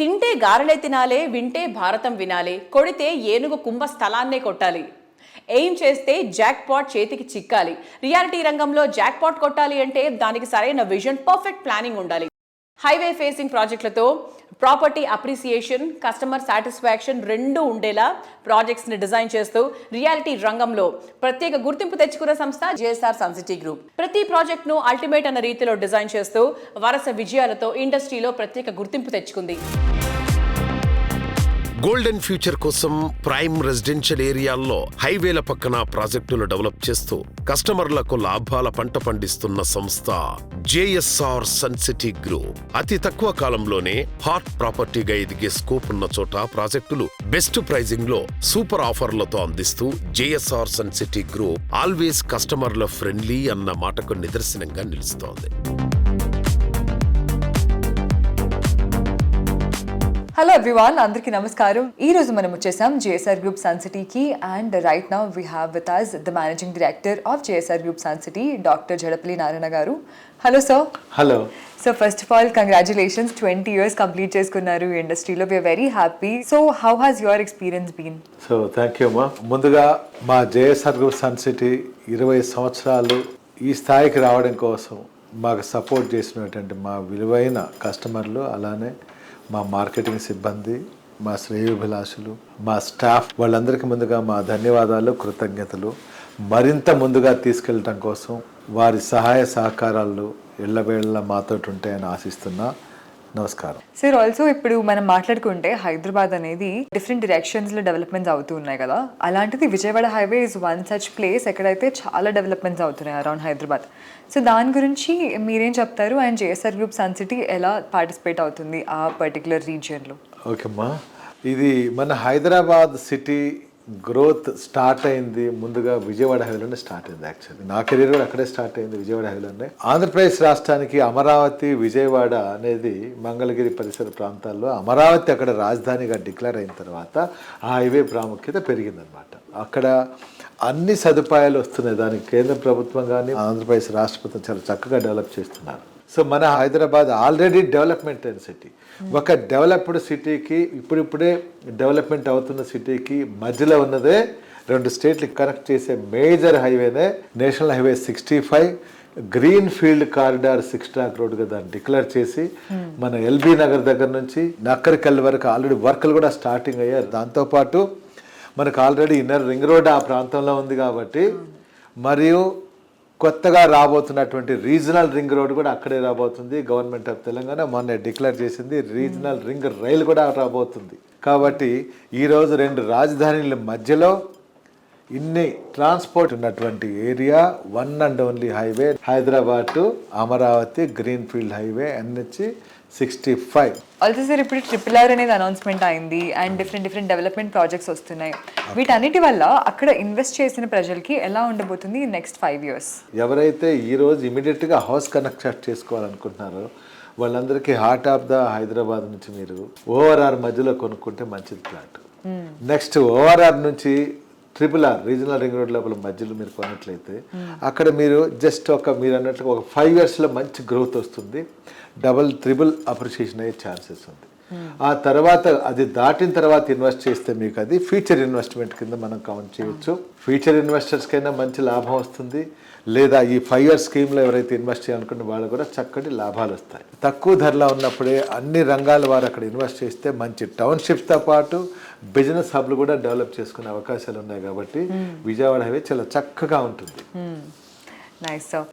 తింటే గారెలే తినాలే, వింటే భారతం వినాలి, కొడితే ఏనుగు కుంభ స్థలాన్నే కొట్టాలి. ఎయిమ్ చేస్తే జాక్ పాట్ చేతికి చిక్కాలి. రియాలిటీ రంగంలో జాక్ పాట్ కొట్టాలి అంటే దానికి సరైన విజన్, పర్ఫెక్ట్ ప్లానింగ్ ఉండాలి. హైవే ఫేసింగ్ ప్రాజెక్టులతో ప్రాపర్టీ అప్రిసియేషన్, కస్టమర్ సాటిస్ఫాక్షన్ రెండూ ఉండేలా ప్రాజెక్ట్స్ని డిజైన్ చేస్తూ రియాలిటీ రంగంలో ప్రత్యేక గుర్తింపు తెచ్చుకున్న సంస్థ జేఎస్ఆర్ సన్ సిటీ గ్రూప్. ప్రతి ప్రాజెక్ట్ను అల్టిమేట్ అన్న రీతిలో డిజైన్ చేస్తూ వరుస విజయాలతో ఇండస్ట్రీలో ప్రత్యేక గుర్తింపు తెచ్చుకుంది. గోల్డెన్ ఫ్యూచర్ కోసం ప్రైమ్ రెసిడెన్షియల్ ఏరియాల్లో హైవేల పక్కన ప్రాజెక్టులు డెవలప్ చేస్తూ కస్టమర్లకు లాభాల పంట పండిస్తున్న సంస్థ జేఎస్ఆర్ సన్ సిటీ గ్రూప్. అతి తక్కువ కాలంలోనే హాట్ ప్రాపర్టీగా ఎదిగే స్కోప్ ఉన్న చోట ప్రాజెక్టులు బెస్ట్ ప్రైజింగ్ లో సూపర్ ఆఫర్లతో అందిస్తూ JSR Sun City Group always కస్టమర్ల ఫ్రెండ్లీ అన్న మాటకు నిదర్శనంగా నిలుస్తోంది. హలో ఎవ్రీవన్, అందరికీ నమస్కారం. ఈ రోజు మనం వచ్చేసాం జేఎస్ఆర్ గ్రూప్ సన్ సిటీకి and right now we have with us the managing director of JSR group sun city, doctor Jadapalli Narayana garu. Hello sir. Hello. So first of all congratulations, 20 years complete చేసుకున్నారు ఈ ఇండస్ట్రీలో. We are very happy. So how has your experience been? So thank you అమ్మా. ముందుగా మా JSR group sun city 20 సంవత్సరాలు ఈ స్థాయికి రావడం కోసం మాకు సపోర్ట్ చేసినటువంటి మా విలువైన కస్టమర్లు, అలానే మా మార్కెటింగ్ సిబ్బంది, మా శ్రేయోభిలాషులు, మా స్టాఫ్, వాళ్ళందరికీ ముందుగా మా ధన్యవాదాలు, కృతజ్ఞతలు. మరింత ముందుగా తీసుకెళ్ళటం కోసం వారి సహాయ సహకారాలు ఎల్లవేళ మాతో ఉంటాయని ఆశిస్తున్నా. నమస్కారం సార్. ఆల్సో ఇప్పుడు మనం మాట్లాడుకుంటే హైదరాబాద్ అనేది డిఫరెంట్ డైరెక్షన్స్లో డెవలప్మెంట్స్ అవుతూ ఉన్నాయి కదా, అలాంటిది Vijayawada highway is one such place ఎక్కడైతే చాలా డెవలప్మెంట్స్ అవుతున్నాయి అరౌండ్ హైదరాబాద్. సో దాని గురించి మీరేం చెప్తారు and JSR group sun City ఎలా పార్టిసిపేట్ అవుతుంది ఆ పర్టికులర్ రీజియన్లో? ఓకేమ్మా. ఇది మన హైదరాబాద్ సిటీ గ్రోత్ స్టార్ట్ అయింది ముందుగా విజయవాడ హైవేలోనే స్టార్ట్ అయింది. యాక్చువల్లీ నా కెరీర్ కూడా అక్కడే స్టార్ట్ అయింది, విజయవాడ హైవేలోనే. ఆంధ్రప్రదేశ్ రాష్ట్రానికి అమరావతి, విజయవాడ అనేది మంగళగిరి పరిసర ప్రాంతాల్లో అమరావతి అక్కడ రాజధానిగా డిక్లేర్ అయిన తర్వాత ఆ హైవే ప్రాముఖ్యత పెరిగిందనమాట. అక్కడ అన్ని సదుపాయాలు వస్తున్నాయి. దానికి కేంద్ర ప్రభుత్వం కానీ ఆంధ్రప్రదేశ్ రాష్ట్ర ప్రభుత్వం చాలా చక్కగా డెవలప్ చేస్తున్నారు. సో మన హైదరాబాద్ ఆల్రెడీ డెవలప్మెంట్ అయిన సిటీ. ఒక డెవలప్డ్ సిటీకి, ఇప్పుడిప్పుడే డెవలప్మెంట్ అవుతున్న సిటీకి మధ్యలో ఉన్నదే 2 స్టేట్లు కనెక్ట్ చేసే మేజర్ హైవేనే national highway 65, green field corridor 6 track రోడ్గా దాన్ని డిక్లేర్ చేసి మన ఎల్బీ నగర్ దగ్గర నుంచి నక్కరికల్ వరకు ఆల్రెడీ వర్క్లు కూడా స్టార్టింగ్ అయ్యారు. దాంతోపాటు మనకు ఆల్రెడీ ఇన్నర్ రింగ్ రోడ్ ఆ ప్రాంతంలో ఉంది కాబట్టి, మరియు కొత్తగా రాబోతున్నటువంటి రీజనల్ రింగ్ రోడ్ కూడా అక్కడే రాబోతుంది. గవర్నమెంట్ ఆఫ్ తెలంగాణ మొన్న డిక్లేర్ చేసింది రీజనల్ రింగ్ రైలు కూడా రాబోతుంది. కాబట్టి ఈరోజు 2 రాజధానుల మధ్యలో ఇన్ని ట్రాన్స్పోర్ట్ ఉన్నటువంటి area, one and only highway Hyderabad to Amaravati green field highway NH65. Also sir, ఇప్పుడు RRR అనేది అనౌన్స్మెంట్ అయింది అండ్ డిఫరెంట్ డెవలప్మెంట్ ప్రాజెక్ట్స్ వస్తున్నాయి. వీటన్నిటి వల్ల అక్కడ ఇన్వెస్ట్ చేసిన ప్రజలకి ఎలా ఉండబోతుంది నెక్స్ట్ 5 years? ఎవరైతే ఈరోజు ఇమీడియట్గా హౌస్ కనెక్ట్ చేసుకోవాలనుకుంటున్నారో వాళ్ళందరికీ హార్ట్ ఆఫ్ ద హైదరాబాద్ నుంచి మీరు ORR మధ్యలో కొనుక్కుంటే మంచిది ప్లాట్. నెక్స్ట్ ORR నుంచి RRR రీజనల్ రింగ్ రోడ్ లోపల మధ్యలో మీరు కొన్నట్లయితే అక్కడ మీరు జస్ట్ మీరు అన్నట్లుగా ఒక 5 yearsలో మంచి గ్రోత్ వస్తుంది. డబుల్ ట్రిపుల్ అప్రిషియేషన్ అయ్యే ఛాన్సెస్ ఉంది. ఆ తర్వాత అది దాటిన తర్వాత ఇన్వెస్ట్ చేస్తే మీకు అది ఫ్యూచర్ ఇన్వెస్ట్మెంట్ కింద మనం కౌంట్ చేయొచ్చు. ఫ్యూచర్ ఇన్వెస్టర్స్కైనా మంచి లాభం వస్తుంది. లేదా ఈ 5 year స్కీమ్లో ఎవరైతే ఇన్వెస్ట్ చేయాలనుకుంటే వాళ్ళు కూడా చక్కటి లాభాలు వస్తాయి. తక్కువ ధరలో ఉన్నప్పుడే అన్ని రంగాల వారు అక్కడ ఇన్వెస్ట్ చేస్తే మంచి టౌన్షిప్స్తో పాటు బిజినెస్ హబ్లు కూడా డెవలప్ చేసుకునే అవకాశాలు ఉన్నాయి. కాబట్టి విజయవాడ హైవే చాలా చక్కగా ఉంటుంది. Nice sir.